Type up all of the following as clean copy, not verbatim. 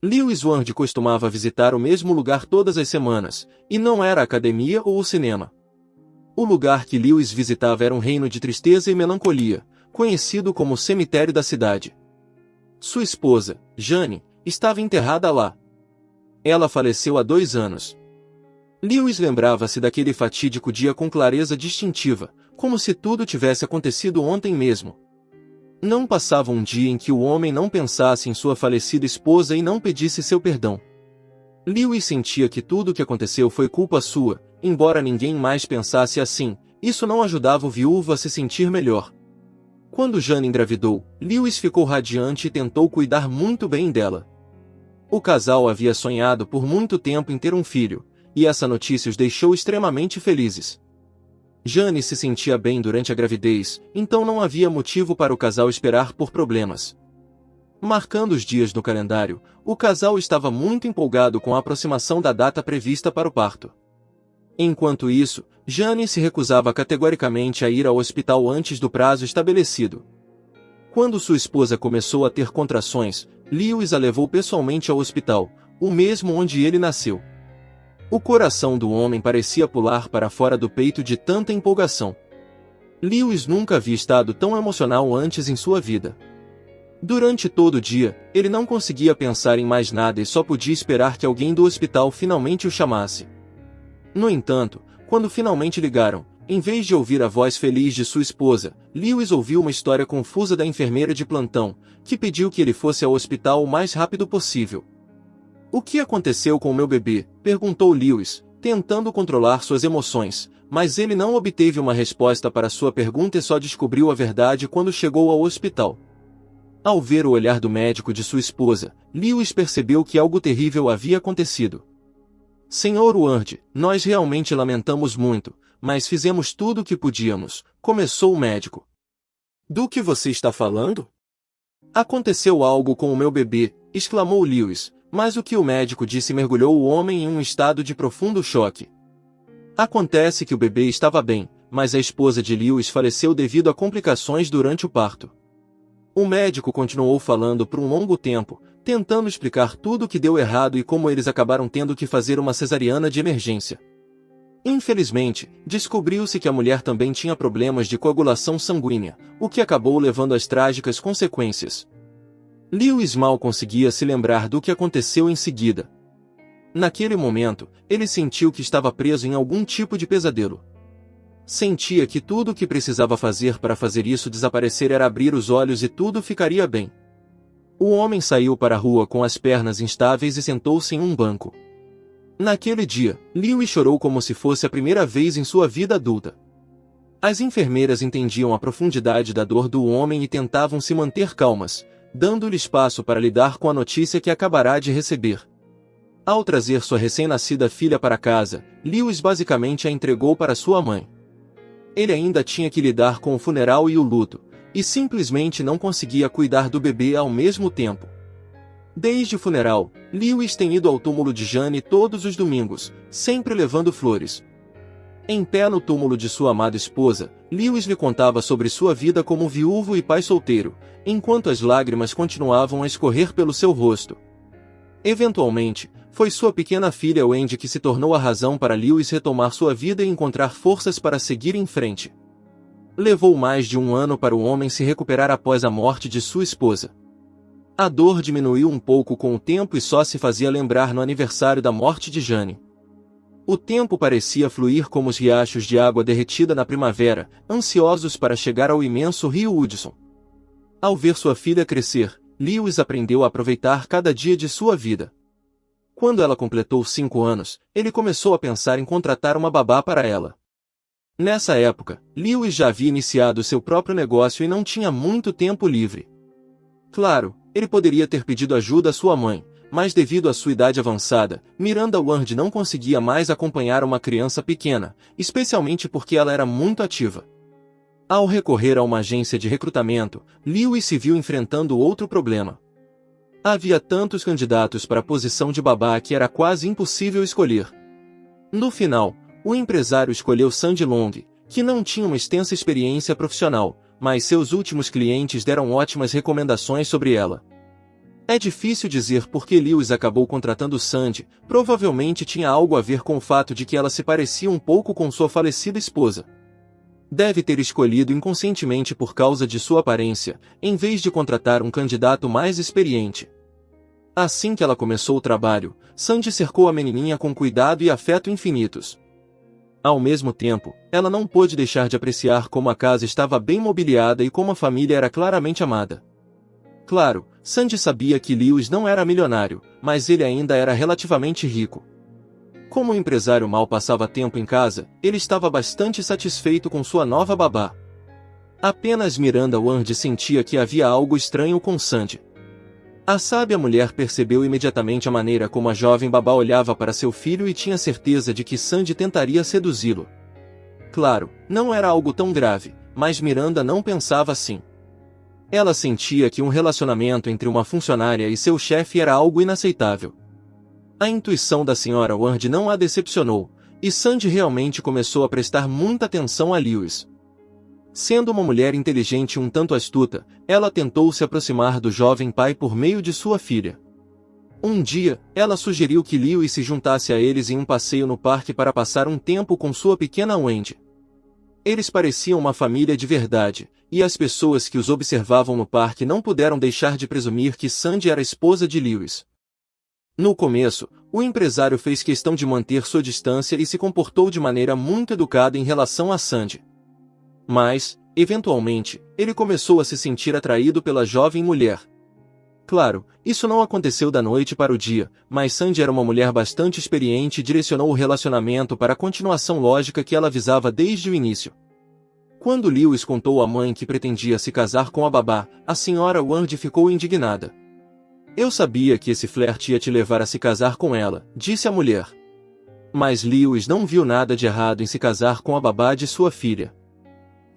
Lewis Ward costumava visitar o mesmo lugar todas as semanas, e não era a academia ou o cinema. O lugar que Lewis visitava era um reino de tristeza e melancolia, conhecido como o cemitério da cidade. Sua esposa, Jane, estava enterrada lá. Ela faleceu há 2 anos. Lewis lembrava-se daquele fatídico dia com clareza distintiva, como se tudo tivesse acontecido ontem mesmo. Não passava um dia em que o homem não pensasse em sua falecida esposa e não pedisse seu perdão. Lewis sentia que tudo o que aconteceu foi culpa sua, embora ninguém mais pensasse assim, isso não ajudava o viúvo a se sentir melhor. Quando Jane engravidou, Lewis ficou radiante e tentou cuidar muito bem dela. O casal havia sonhado por muito tempo em ter um filho, e essa notícia os deixou extremamente felizes. Jane se sentia bem durante a gravidez, então não havia motivo para o casal esperar por problemas. Marcando os dias no calendário, o casal estava muito empolgado com a aproximação da data prevista para o parto. Enquanto isso, Jane se recusava categoricamente a ir ao hospital antes do prazo estabelecido. Quando sua esposa começou a ter contrações, Lewis a levou pessoalmente ao hospital, o mesmo onde ele nasceu. O coração do homem parecia pular para fora do peito de tanta empolgação. Lewis nunca havia estado tão emocional antes em sua vida. Durante todo o dia, ele não conseguia pensar em mais nada e só podia esperar que alguém do hospital finalmente o chamasse. No entanto, quando finalmente ligaram, em vez de ouvir a voz feliz de sua esposa, Lewis ouviu uma história confusa da enfermeira de plantão, que pediu que ele fosse ao hospital o mais rápido possível. "O que aconteceu com o meu bebê?", perguntou Lewis, tentando controlar suas emoções, mas ele não obteve uma resposta para sua pergunta e só descobriu a verdade quando chegou ao hospital. Ao ver o olhar do médico de sua esposa, Lewis percebeu que algo terrível havia acontecido. "Senhor Ward, nós realmente lamentamos muito, mas fizemos tudo o que podíamos", começou o médico. "Do que você está falando?" "Aconteceu algo com o meu bebê", exclamou Lewis, mas o que o médico disse mergulhou o homem em um estado de profundo choque. Acontece que o bebê estava bem, mas a esposa de Lewis faleceu devido a complicações durante o parto. O médico continuou falando por um longo tempo, tentando explicar tudo o que deu errado e como eles acabaram tendo que fazer uma cesariana de emergência. Infelizmente, descobriu-se que a mulher também tinha problemas de coagulação sanguínea, o que acabou levando às trágicas consequências. Lewis mal conseguia se lembrar do que aconteceu em seguida. Naquele momento, ele sentiu que estava preso em algum tipo de pesadelo. Sentia que tudo o que precisava fazer para fazer isso desaparecer era abrir os olhos e tudo ficaria bem. O homem saiu para a rua com as pernas instáveis e sentou-se em um banco. Naquele dia, Lewis chorou como se fosse a primeira vez em sua vida adulta. As enfermeiras entendiam a profundidade da dor do homem e tentavam se manter calmas, dando-lhe espaço para lidar com a notícia que acabará de receber. Ao trazer sua recém-nascida filha para casa, Lewis basicamente a entregou para sua mãe. Ele ainda tinha que lidar com o funeral e o luto, e simplesmente não conseguia cuidar do bebê ao mesmo tempo. Desde o funeral, Lewis tem ido ao túmulo de Jane todos os domingos, sempre levando flores. Em pé no túmulo de sua amada esposa, Lewis lhe contava sobre sua vida como viúvo e pai solteiro, enquanto as lágrimas continuavam a escorrer pelo seu rosto. Eventualmente, foi sua pequena filha Wendy que se tornou a razão para Lewis retomar sua vida e encontrar forças para seguir em frente. Levou mais de 1 ano para o homem se recuperar após a morte de sua esposa. A dor diminuiu um pouco com o tempo e só se fazia lembrar no aniversário da morte de Jane. O tempo parecia fluir como os riachos de água derretida na primavera, ansiosos para chegar ao imenso rio Hudson. Ao ver sua filha crescer, Lewis aprendeu a aproveitar cada dia de sua vida. Quando ela completou 5 anos, ele começou a pensar em contratar uma babá para ela. Nessa época, Lewis já havia iniciado seu próprio negócio e não tinha muito tempo livre. Claro, ele poderia ter pedido ajuda à sua mãe, mas devido à sua idade avançada, Miranda Ward não conseguia mais acompanhar uma criança pequena, especialmente porque ela era muito ativa. Ao recorrer a uma agência de recrutamento, Lewis se viu enfrentando outro problema. Havia tantos candidatos para a posição de babá que era quase impossível escolher. No final, o empresário escolheu Sandy Long, que não tinha uma extensa experiência profissional, mas seus últimos clientes deram ótimas recomendações sobre ela. É difícil dizer por que Lewis acabou contratando Sandy, provavelmente tinha algo a ver com o fato de que ela se parecia um pouco com sua falecida esposa. Deve ter escolhido inconscientemente por causa de sua aparência, em vez de contratar um candidato mais experiente. Assim que ela começou o trabalho, Sandy cercou a menininha com cuidado e afeto infinitos. Ao mesmo tempo, ela não pôde deixar de apreciar como a casa estava bem mobiliada e como a família era claramente amada. Claro, Sandy sabia que Lewis não era milionário, mas ele ainda era relativamente rico. Como o empresário mal passava tempo em casa, ele estava bastante satisfeito com sua nova babá. Apenas Miranda Ward sentia que havia algo estranho com Sandy. A sábia mulher percebeu imediatamente a maneira como a jovem babá olhava para seu filho e tinha certeza de que Sandy tentaria seduzi-lo. Claro, não era algo tão grave, mas Miranda não pensava assim. Ela sentia que um relacionamento entre uma funcionária e seu chefe era algo inaceitável. A intuição da Sra. Ward não a decepcionou, e Sandy realmente começou a prestar muita atenção a Lewis. Sendo uma mulher inteligente e um tanto astuta, ela tentou se aproximar do jovem pai por meio de sua filha. Um dia, ela sugeriu que Lewis se juntasse a eles em um passeio no parque para passar um tempo com sua pequena Wendy. Eles pareciam uma família de verdade, e as pessoas que os observavam no parque não puderam deixar de presumir que Sandy era a esposa de Lewis. No começo, o empresário fez questão de manter sua distância e se comportou de maneira muito educada em relação a Sandy. Mas, eventualmente, ele começou a se sentir atraído pela jovem mulher. Claro, isso não aconteceu da noite para o dia, mas Sandy era uma mulher bastante experiente e direcionou o relacionamento para a continuação lógica que ela visava desde o início. Quando Lewis contou à mãe que pretendia se casar com a babá, a Sra. Ward ficou indignada. Eu sabia que esse flerte ia te levar a se casar com ela, disse a mulher. Mas Lewis não viu nada de errado em se casar com a babá de sua filha.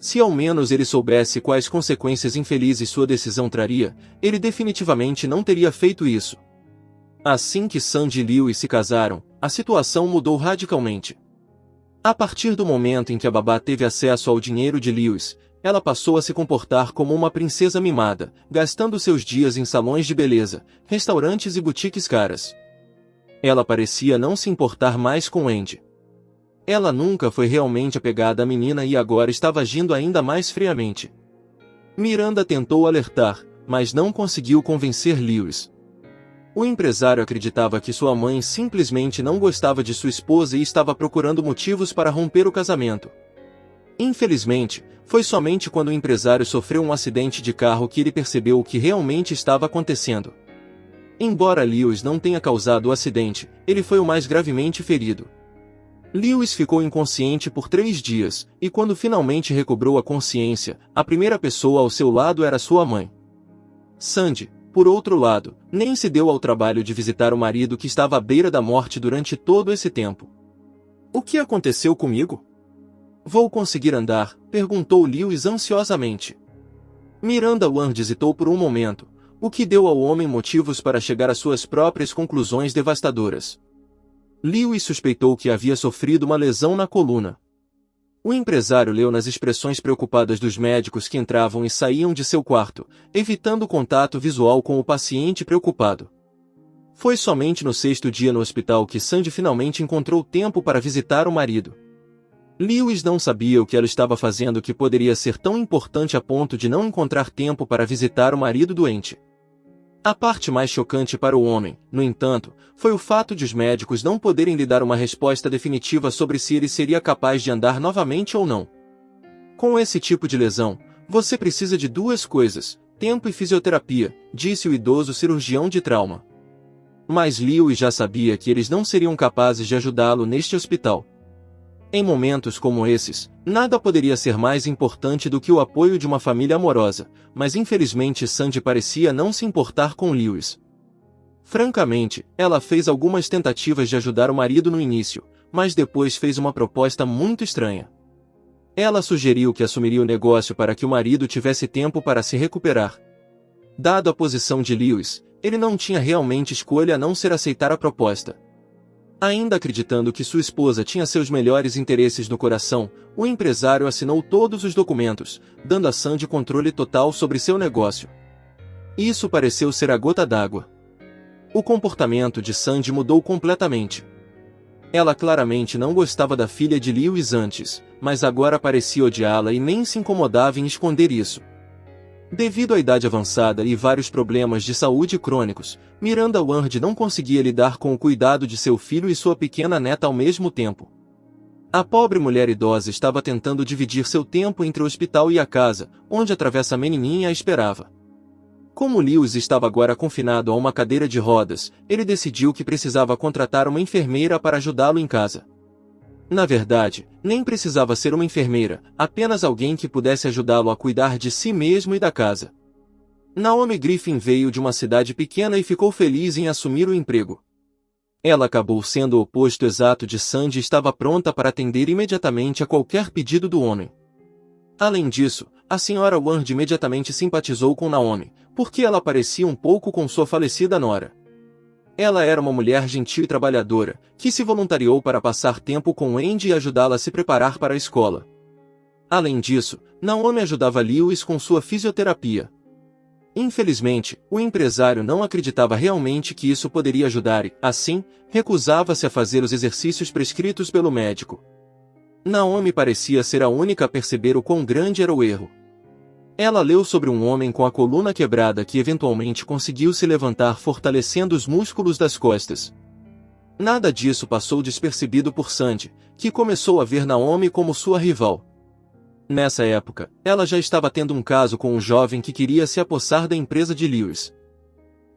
Se ao menos ele soubesse quais consequências infelizes sua decisão traria, ele definitivamente não teria feito isso. Assim que Sandy e Lewis se casaram, a situação mudou radicalmente. A partir do momento em que a babá teve acesso ao dinheiro de Lewis, ela passou a se comportar como uma princesa mimada, gastando seus dias em salões de beleza, restaurantes e boutiques caras. Ela parecia não se importar mais com Andy. Ela nunca foi realmente apegada à menina e agora estava agindo ainda mais friamente. Miranda tentou alertar, mas não conseguiu convencer Lewis. O empresário acreditava que sua mãe simplesmente não gostava de sua esposa e estava procurando motivos para romper o casamento. Infelizmente, foi somente quando o empresário sofreu um acidente de carro que ele percebeu o que realmente estava acontecendo. Embora Lewis não tenha causado o acidente, ele foi o mais gravemente ferido. Lewis ficou inconsciente por 3 dias, e quando finalmente recobrou a consciência, a primeira pessoa ao seu lado era sua mãe. Sandy, por outro lado, nem se deu ao trabalho de visitar o marido que estava à beira da morte durante todo esse tempo. O que aconteceu comigo? Vou conseguir andar? Perguntou Lewis ansiosamente. Miranda Ward hesitou por um momento, o que deu ao homem motivos para chegar às suas próprias conclusões devastadoras. Lewis suspeitou que havia sofrido uma lesão na coluna. O empresário leu nas expressões preocupadas dos médicos que entravam e saíam de seu quarto, evitando contato visual com o paciente preocupado. Foi somente no 6º dia no hospital que Sandy finalmente encontrou tempo para visitar o marido. Lewis não sabia o que ela estava fazendo que poderia ser tão importante a ponto de não encontrar tempo para visitar o marido doente. A parte mais chocante para o homem, no entanto, foi o fato de os médicos não poderem lhe dar uma resposta definitiva sobre se ele seria capaz de andar novamente ou não. Com esse tipo de lesão, você precisa de 2 coisas, tempo e fisioterapia, disse o idoso cirurgião de trauma. Mas Lewis já sabia que eles não seriam capazes de ajudá-lo neste hospital. Em momentos como esses, nada poderia ser mais importante do que o apoio de uma família amorosa, mas infelizmente Sandy parecia não se importar com Lewis. Francamente, ela fez algumas tentativas de ajudar o marido no início, mas depois fez uma proposta muito estranha. Ela sugeriu que assumiria o negócio para que o marido tivesse tempo para se recuperar. Dado a posição de Lewis, ele não tinha realmente escolha a não ser aceitar a proposta. Ainda acreditando que sua esposa tinha seus melhores interesses no coração, o empresário assinou todos os documentos, dando a Sandy controle total sobre seu negócio. Isso pareceu ser a gota d'água. O comportamento de Sandy mudou completamente. Ela claramente não gostava da filha de Lewis antes, mas agora parecia odiá-la e nem se incomodava em esconder isso. Devido à idade avançada e vários problemas de saúde crônicos, Miranda Ward não conseguia lidar com o cuidado de seu filho e sua pequena neta ao mesmo tempo. A pobre mulher idosa estava tentando dividir seu tempo entre o hospital e a casa, onde a travessa menininha a esperava. Como Lewis estava agora confinado a uma cadeira de rodas, ele decidiu que precisava contratar uma enfermeira para ajudá-lo em casa. Na verdade, nem precisava ser uma enfermeira, apenas alguém que pudesse ajudá-lo a cuidar de si mesmo e da casa. Naomi Griffin veio de uma cidade pequena e ficou feliz em assumir o emprego. Ela acabou sendo o oposto exato de Sandy e estava pronta para atender imediatamente a qualquer pedido do homem. Além disso, a senhora Ward imediatamente simpatizou com Naomi, porque ela parecia um pouco com sua falecida nora. Ela era uma mulher gentil e trabalhadora, que se voluntariou para passar tempo com Andy e ajudá-la a se preparar para a escola. Além disso, Naomi ajudava Lewis com sua fisioterapia. Infelizmente, o empresário não acreditava realmente que isso poderia ajudar e, assim, recusava-se a fazer os exercícios prescritos pelo médico. Naomi parecia ser a única a perceber o quão grande era o erro. Ela leu sobre um homem com a coluna quebrada que eventualmente conseguiu se levantar fortalecendo os músculos das costas. Nada disso passou despercebido por Sandy, que começou a ver Naomi como sua rival. Nessa época, ela já estava tendo um caso com um jovem que queria se apossar da empresa de Lewis.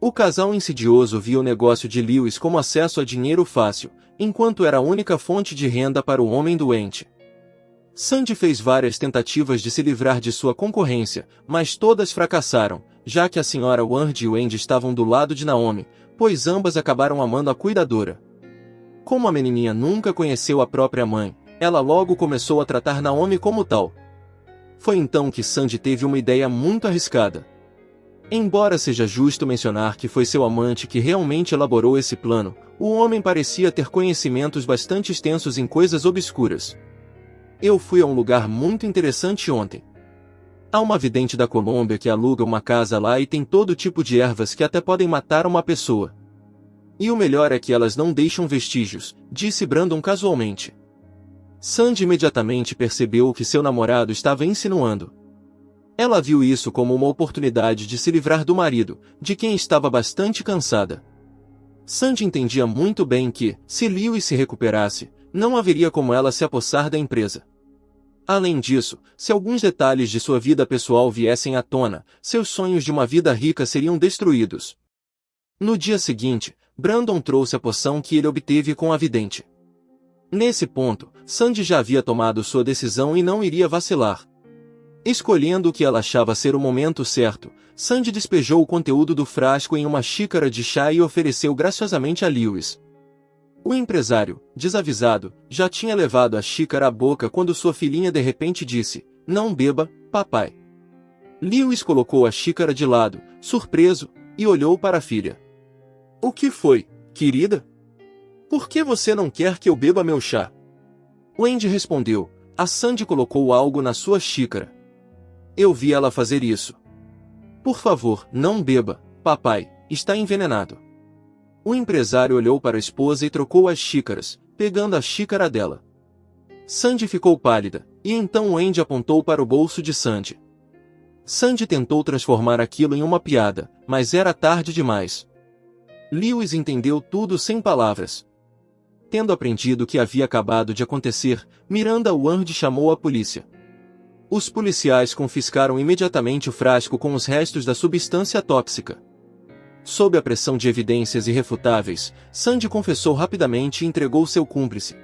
O casal insidioso via o negócio de Lewis como acesso a dinheiro fácil, enquanto era a única fonte de renda para o homem doente. Sandy fez várias tentativas de se livrar de sua concorrência, mas todas fracassaram, já que a senhora Ward e o Andy estavam do lado de Naomi, pois ambas acabaram amando a cuidadora. Como a menininha nunca conheceu a própria mãe, ela logo começou a tratar Naomi como tal. Foi então que Sandy teve uma ideia muito arriscada. Embora seja justo mencionar que foi seu amante que realmente elaborou esse plano, o homem parecia ter conhecimentos bastante extensos em coisas obscuras. Eu fui a um lugar muito interessante ontem. Há uma vidente da Colômbia que aluga uma casa lá e tem todo tipo de ervas que até podem matar uma pessoa. E o melhor é que elas não deixam vestígios, disse Brandon casualmente. Sandy imediatamente percebeu o que seu namorado estava insinuando. Ela viu isso como uma oportunidade de se livrar do marido, de quem estava bastante cansada. Sandy entendia muito bem que, se Lewis se recuperasse, não haveria como ela se apossar da empresa. Além disso, se alguns detalhes de sua vida pessoal viessem à tona, seus sonhos de uma vida rica seriam destruídos. No dia seguinte, Brandon trouxe a poção que ele obteve com a vidente. Nesse ponto, Sandy já havia tomado sua decisão e não iria vacilar. Escolhendo o que ela achava ser o momento certo, Sandy despejou o conteúdo do frasco em uma xícara de chá e ofereceu graciosamente a Lewis. O empresário, desavisado, já tinha levado a xícara à boca quando sua filhinha de repente disse, "Não beba, papai." Lewis colocou a xícara de lado, surpreso, e olhou para a filha. "O que foi, querida? Por que você não quer que eu beba meu chá?" Wendy respondeu, "A Sandy colocou algo na sua xícara. Eu vi ela fazer isso. Por favor, não beba, papai, está envenenado." O empresário olhou para a esposa e trocou as xícaras, pegando a xícara dela. Sandy ficou pálida, e então Wendy apontou para o bolso de Sandy. Sandy tentou transformar aquilo em uma piada, mas era tarde demais. Lewis entendeu tudo sem palavras. Tendo aprendido o que havia acabado de acontecer, Miranda Ward chamou a polícia. Os policiais confiscaram imediatamente o frasco com os restos da substância tóxica. Sob a pressão de evidências irrefutáveis, Sandy confessou rapidamente e entregou seu cúmplice.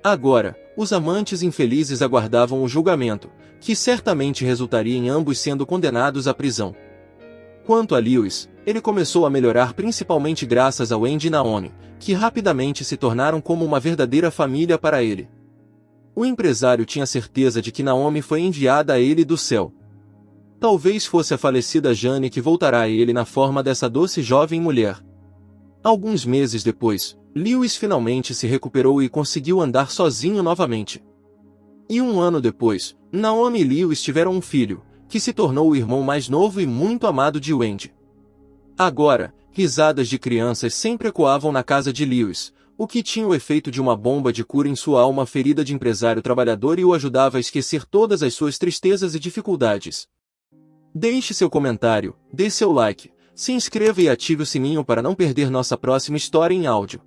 Agora, os amantes infelizes aguardavam o julgamento, que certamente resultaria em ambos sendo condenados à prisão. Quanto a Lewis, ele começou a melhorar principalmente graças a Wendy e Naomi, que rapidamente se tornaram como uma verdadeira família para ele. O empresário tinha certeza de que Naomi foi enviada a ele do céu. Talvez fosse a falecida Jane que voltará a ele na forma dessa doce jovem mulher. Alguns meses depois, Lewis finalmente se recuperou e conseguiu andar sozinho novamente. E um ano depois, Naomi e Lewis tiveram um filho, que se tornou o irmão mais novo e muito amado de Wendy. Agora, risadas de crianças sempre ecoavam na casa de Lewis, o que tinha o efeito de uma bomba de cura em sua alma ferida de empresário trabalhador e o ajudava a esquecer todas as suas tristezas e dificuldades. Deixe seu comentário, dê seu like, se inscreva e ative o sininho para não perder nossa próxima história em áudio.